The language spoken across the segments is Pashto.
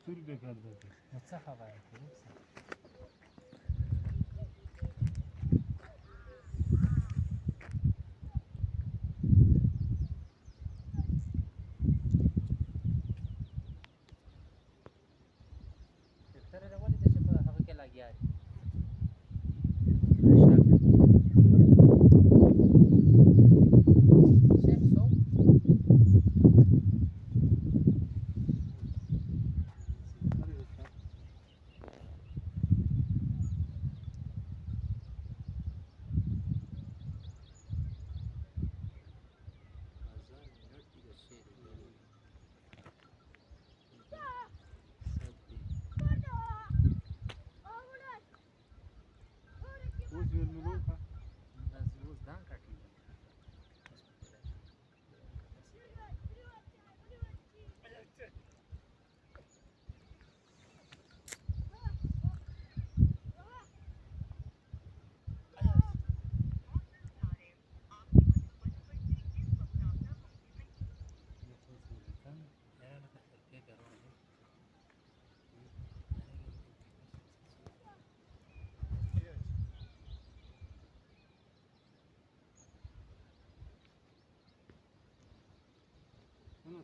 ټول بیکار ده. نو څه خبره کوي ډاکټر دا ولې د چې په هغه کې لګیا دی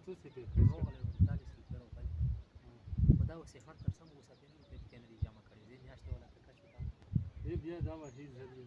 څه څه کې راغلی وم دا لیست کړو بل خو دا اوس یې هر تر سم وساتې نه وي چې نه دي جمع کړي دې میاشتې ولا کچ وکړه بیا دا وحید ضروري